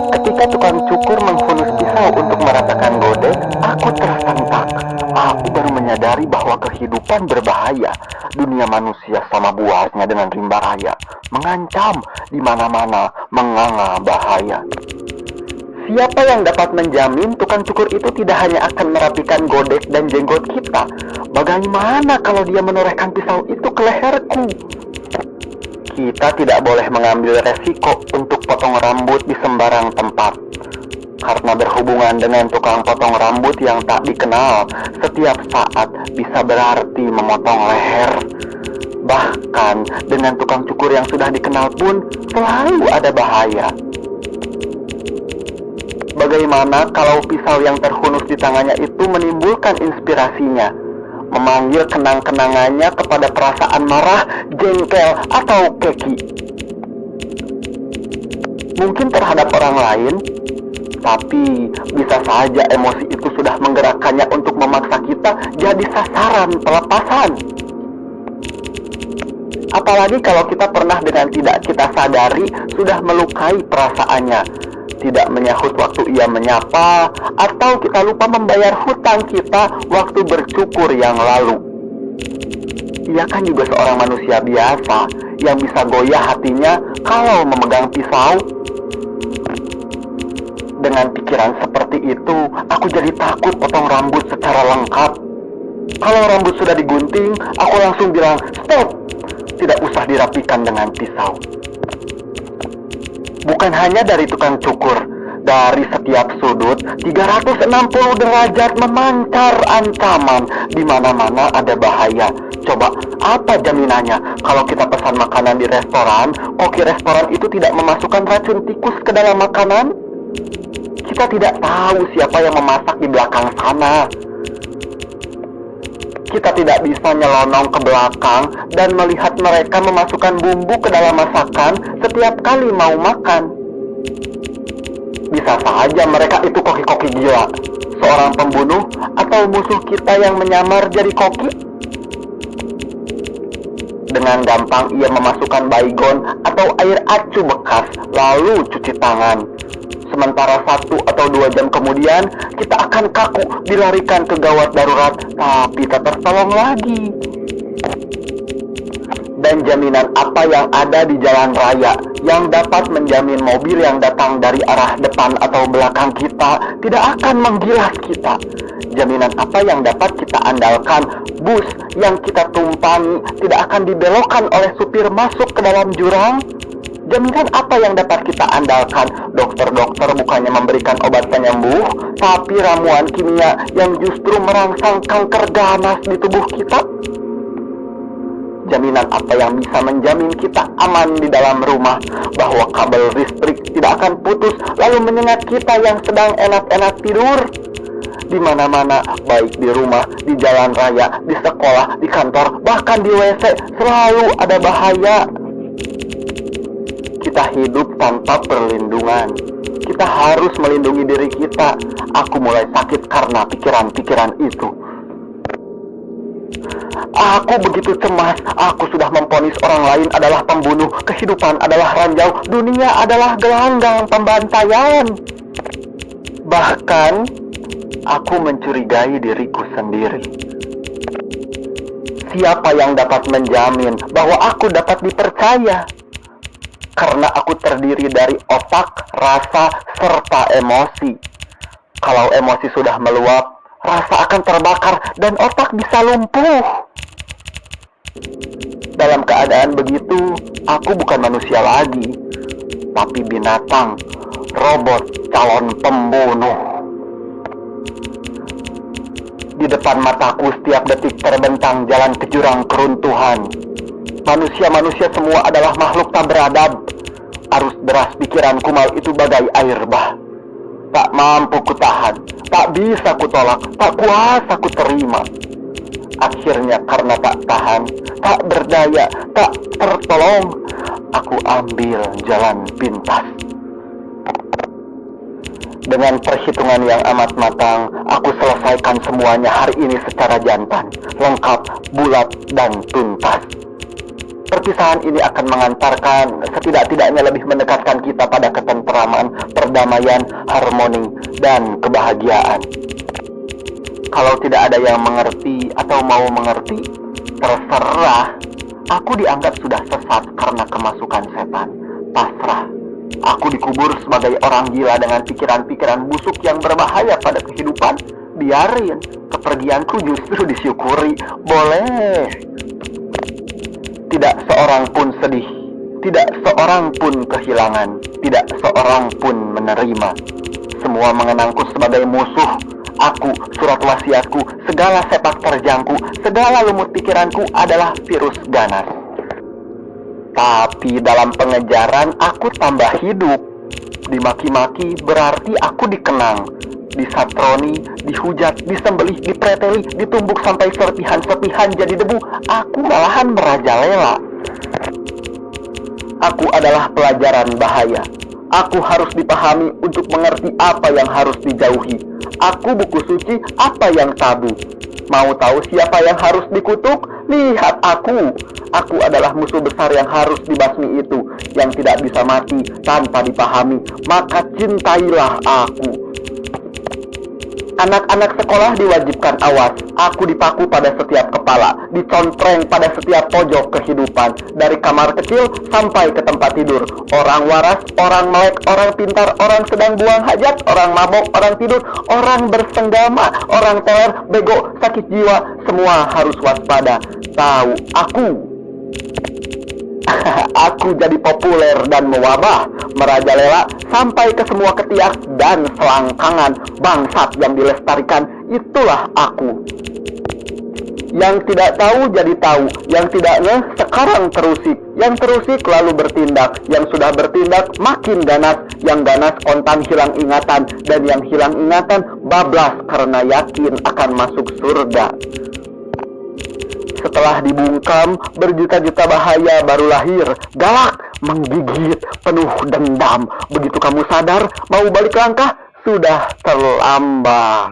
Ketika tukang cukur menghunus pisau untuk meratakan godek, aku tersentak. Aku baru menyadari bahwa kehidupan berbahaya. Dunia manusia sama buasnya dengan rimba raya, mengancam di mana-mana, menganga bahaya. Siapa yang dapat menjamin tukang cukur itu tidak hanya akan merapikan godek dan jenggot kita? Bagaimana kalau dia menorehkan pisau itu ke leherku? Kita tidak boleh mengambil resiko untuk potong rambut di sembarang tempat. Karena berhubungan dengan tukang potong rambut yang tak dikenal, setiap saat bisa berarti memotong leher. Bahkan dengan tukang cukur yang sudah dikenal pun selalu ada bahaya. Bagaimana kalau pisau yang terhunus di tangannya itu menimbulkan inspirasinya, memanggil kenang-kenangannya kepada perasaan marah, jengkel, atau keki? Mungkin terhadap orang lain, tapi bisa saja emosi itu sudah menggerakkannya untuk memaksa kita jadi sasaran pelepasan. Apalagi kalau kita pernah dengan tidak kita sadari sudah melukai perasaannya, tidak menyahut waktu ia menyapa, atau kita lupa membayar hutang kita waktu bercukur yang lalu. Ia kan juga seorang manusia biasa yang bisa goyah hatinya kalau memegang pisau. Dengan pikiran seperti itu, aku jadi takut potong rambut secara lengkap. Kalau rambut sudah digunting, aku langsung bilang, stop, tidak usah dirapikan dengan pisau. Bukan hanya dari tukang cukur, dari setiap sudut 360 derajat memancar ancaman, di mana-mana ada bahaya. Coba, apa jaminannya kalau kita pesan makanan di restoran, koki restoran itu tidak memasukkan racun tikus ke dalam makanan? Kita tidak tahu siapa yang memasak di belakang sana. Kita tidak bisa nyelonong ke belakang dan melihat mereka memasukkan bumbu ke dalam masakan setiap kali mau makan. Bisa saja mereka itu koki-koki gila, seorang pembunuh atau musuh kita yang menyamar jadi koki. Dengan gampang ia memasukkan baygon atau air acu bekas, lalu cuci tangan. Sementara 1 atau 2 jam kemudian, kita akan kaku dilarikan ke gawat darurat, tapi tak tertolong lagi. Dan jaminan apa yang ada di jalan raya yang dapat menjamin mobil yang datang dari arah depan atau belakang kita tidak akan menggilas kita? Jaminan apa yang dapat kita andalkan bus yang kita tumpangi tidak akan dibelokkan oleh supir masuk ke dalam jurang? Jaminan apa yang dapat kita andalkan dokter-dokter bukannya memberikan obat penyembuh, tapi ramuan kimia yang justru merangsang kanker ganas di tubuh kita? Jaminan apa yang bisa menjamin kita aman di dalam rumah, bahwa kabel listrik tidak akan putus lalu menyengat kita yang sedang enak-enak tidur? Di mana-mana, baik di rumah, di jalan raya, di sekolah, di kantor, bahkan di WC, selalu ada bahaya. Kita hidup tanpa perlindungan. Kita harus melindungi diri kita. Aku mulai sakit karena pikiran-pikiran itu. Aku begitu cemas. Aku sudah memvonis orang lain adalah pembunuh, kehidupan adalah ranjau, dunia adalah gelanggang pembantaian. Bahkan, aku mencurigai diriku sendiri. Siapa yang dapat menjamin bahwa aku dapat dipercaya? Karena aku terdiri dari otak, rasa, serta emosi. Kalau emosi sudah meluap, rasa akan terbakar dan otak bisa lumpuh. Dalam keadaan begitu, aku bukan manusia lagi, tapi binatang, robot, calon pembunuh. Di depan mataku setiap detik terbentang jalan ke jurang keruntuhan. Manusia-manusia semua adalah makhluk tak beradab. Arus deras pikiran kumal itu bagai air bah. Tak mampu kutahan, tak bisa kutolak, tak kuasa kuterima. Akhirnya karena tak tahan, tak berdaya, tak tertolong, aku ambil jalan pintas. Dengan perhitungan yang amat matang, aku selesaikan semuanya hari ini secara jantan, lengkap, bulat, dan tuntas. perpisahan ini akan mengantarkan, setidak-tidaknya lebih mendekatkan kita pada ketentraman, perdamaian, harmoni, dan kebahagiaan. Kalau tidak ada yang mengerti atau mau mengerti, terserah. Aku dianggap sudah sesat karena kemasukan setan. Pasrah. Aku dikubur sebagai orang gila dengan pikiran-pikiran busuk yang berbahaya pada kehidupan. Biarin, kepergianku justru disyukuri. Boleh. Tidak seorang pun sedih, tidak seorang pun kehilangan, tidak seorang pun menerima. Semua mengenangku sebagai musuh. Aku, surat wasiatku, segala sepak terjangku, segala lumut pikiranku adalah virus ganas. Tapi dalam pengejaran aku tambah hidup. Dimaki-maki berarti aku dikenang, disatroni, dihujat, disembelih, dipreteli, ditumbuk sampai serpihan-serpihan jadi debu. Aku malahan merajalela. Aku adalah pelajaran bahaya. Aku harus dipahami untuk mengerti apa yang harus dijauhi. Aku buku suci, apa yang tabu. Mau tahu siapa yang harus dikutuk? Lihat aku. Aku adalah musuh besar yang harus dibasmi itu, yang tidak bisa mati tanpa dipahami. Maka cintailah aku. Anak-anak sekolah diwajibkan awas. Aku dipaku pada setiap kepala, dicontreng pada setiap pojok kehidupan, dari kamar kecil sampai ke tempat tidur. Orang waras, orang melek, orang pintar, orang sedang buang hajat, orang mabok, orang tidur, orang bersenggama, orang teler, bego, sakit jiwa, semua harus waspada. Tahu aku. Aku jadi populer dan mewabah, merajalela sampai ke semua ketiak dan selangkangan bangsat yang dilestarikan. Itulah aku. Yang tidak tahu jadi tahu, yang tidak ngeh sekarang terusik, yang terusik lalu bertindak, yang sudah bertindak makin ganas, yang ganas kontan hilang ingatan, dan yang hilang ingatan bablas karena yakin akan masuk surga. Setelah dibungkam, berjuta-juta bahaya baru lahir, galak, menggigit, penuh dendam. Begitu kamu sadar, mau balik langkah, sudah terlambat.